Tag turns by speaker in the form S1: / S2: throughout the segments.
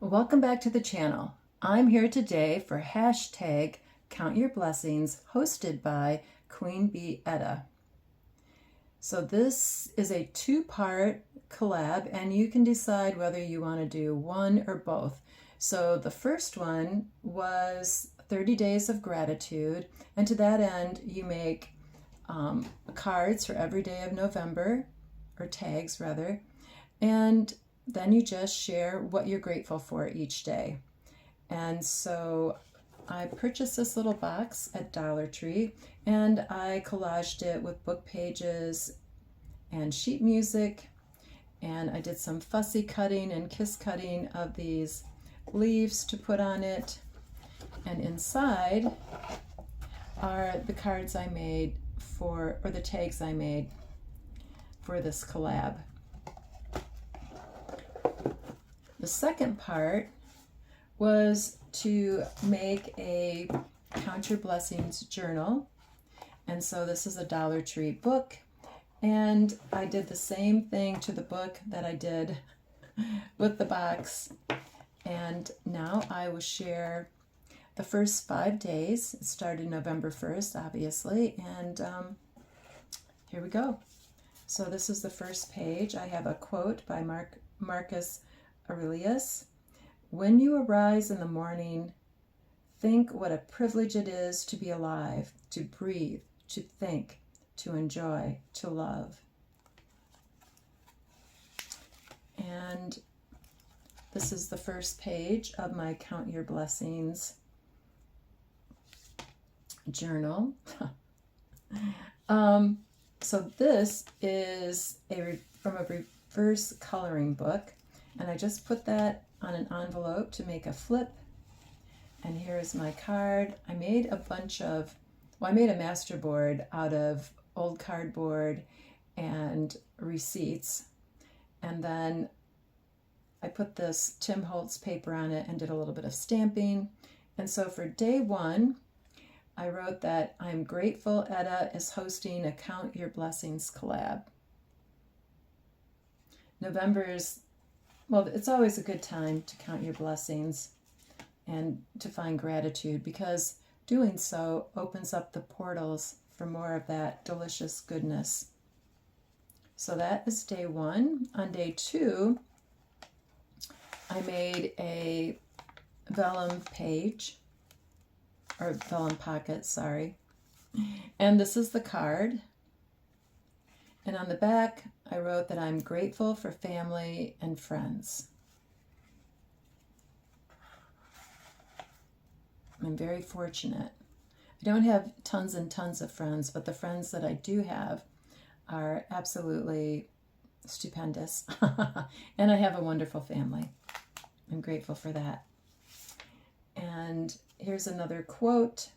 S1: Welcome back to the channel. I'm here today for hashtag Count Your Blessings, hosted by Queen Bee Etta. So this is a two-part collab, and you can decide whether you want to do one or both. So the first one was 30 Days of Gratitude, and to that end, you make cards for every day of November, or tags rather, and then you just share what you're grateful for each day. And so I purchased this little box at Dollar Tree, and I collaged it with book pages and sheet music, and I did some fussy cutting and kiss cutting of these leaves to put on it. And inside are the cards I made for, or the tags I made for this collab. The second part was to make a Count Your Blessings journal. And so this is a Dollar Tree book. And I did the same thing to the book that I did with the box. And now I will share the first 5 days. It started November 1st, obviously. And here we go. So this is the first page. I have a quote by Marcus Aurelius. When you arise in the morning, think what a privilege it is to be alive, to breathe, to think, to enjoy, to love. And this is the first page of my Count Your Blessings journal. So this is from a reverse coloring book. And I just put that on an envelope to make a flip. And here's my card. I made a master board out of old cardboard and receipts. And then I put this Tim Holtz paper on it and did a little bit of stamping. And so for day one, I wrote that I'm grateful Etta is hosting a Count Your Blessings collab. Well, it's always a good time to count your blessings and to find gratitude, because doing so opens up the portals for more of that delicious goodness. So that is day one. On day two, I made a vellum pocket, sorry. And this is the card. And on the back, I wrote that I'm grateful for family and friends. I'm very fortunate. I don't have tons and tons of friends, but the friends that I do have are absolutely stupendous. And I have a wonderful family. I'm grateful for that. And here's another quote.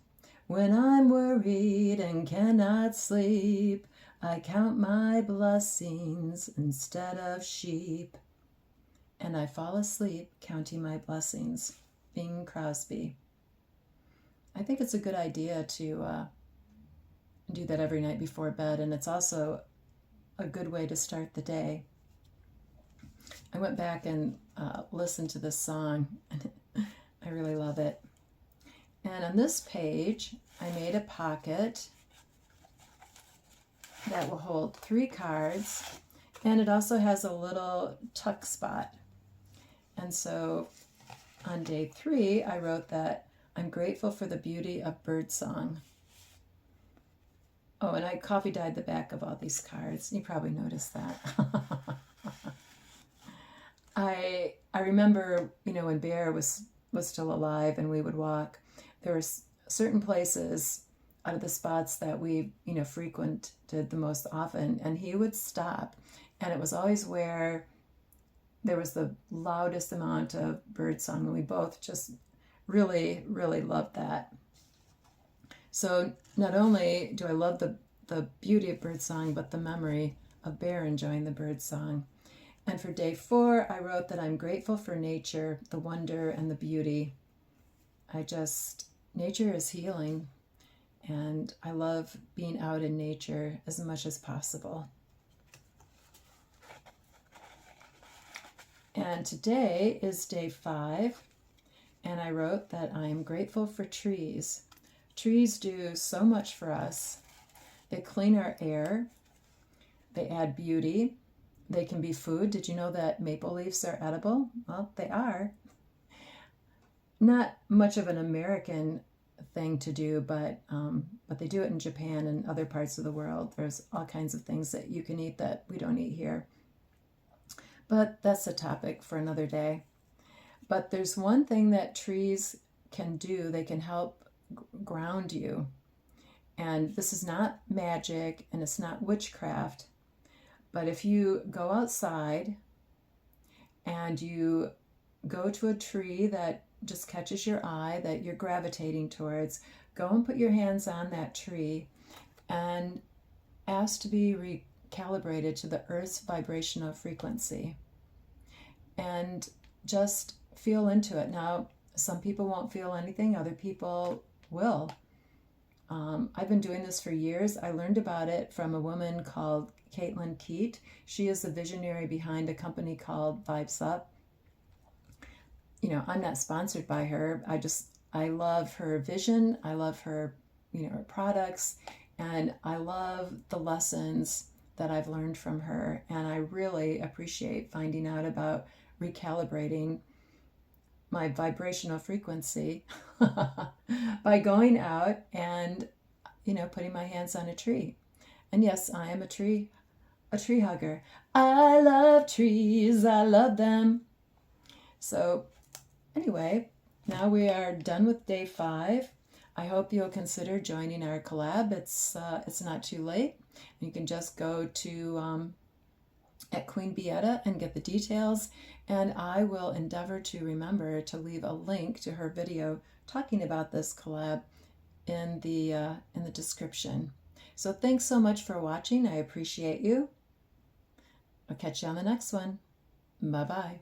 S1: When I'm worried and cannot sleep, I count my blessings instead of sheep, and I fall asleep counting my blessings. Bing Crosby. I think it's a good idea to do that every night before bed, and it's also a good way to start the day. I went back and listened to this song, and I really love it. And on this page, I made a pocket that will hold 3 cards, and it also has a little tuck spot. And so on day 3, I wrote that I'm grateful for the beauty of birdsong. Oh, and I coffee dyed the back of all these cards. You probably noticed that. I remember, when Bear was still alive and we would walk, there were certain places out of the spots that we, frequented the most often, and he would stop, and it was always where there was the loudest amount of birdsong, and we both just really, really loved that. So not only do I love the beauty of birdsong, but the memory of Bear enjoying the birdsong. And for day 4, I wrote that I'm grateful for nature, the wonder and the beauty. Nature is healing. And I love being out in nature as much as possible. And today is day 5, and I wrote that I am grateful for trees. Trees do so much for us. They clean our air, they add beauty, they can be food. Did you know that maple leaves are edible? Well, they are. Not much of an American thing to do, but they do it in Japan and other parts of the world. There's all kinds of things that you can eat that we don't eat here. But that's a topic for another day. But there's one thing that trees can do. They can help ground you. And this is not magic and it's not witchcraft. But if you go outside and you go to a tree that just catches your eye, that you're gravitating towards, go and put your hands on that tree and ask to be recalibrated to the Earth's vibrational frequency. And just feel into it. Now, some people won't feel anything, other people will. I've been doing this for years. I learned about it from a woman called Caitlin Keat. She is the visionary behind a company called Vibes Up. You know, I'm not sponsored by her. I love her vision. I love her, her products, and I love the lessons that I've learned from her. And I really appreciate finding out about recalibrating my vibrational frequency by going out and, putting my hands on a tree. And yes, I am a tree hugger. I love trees. I love them. So anyway, now we are done with day 5. I hope you'll consider joining our collab. It's not too late. You can just go to at Queen Beata and get the details, and I will endeavor to remember to leave a link to her video talking about this collab in the description. So thanks so much for watching. I appreciate you. I'll catch you on the next one. Bye-bye.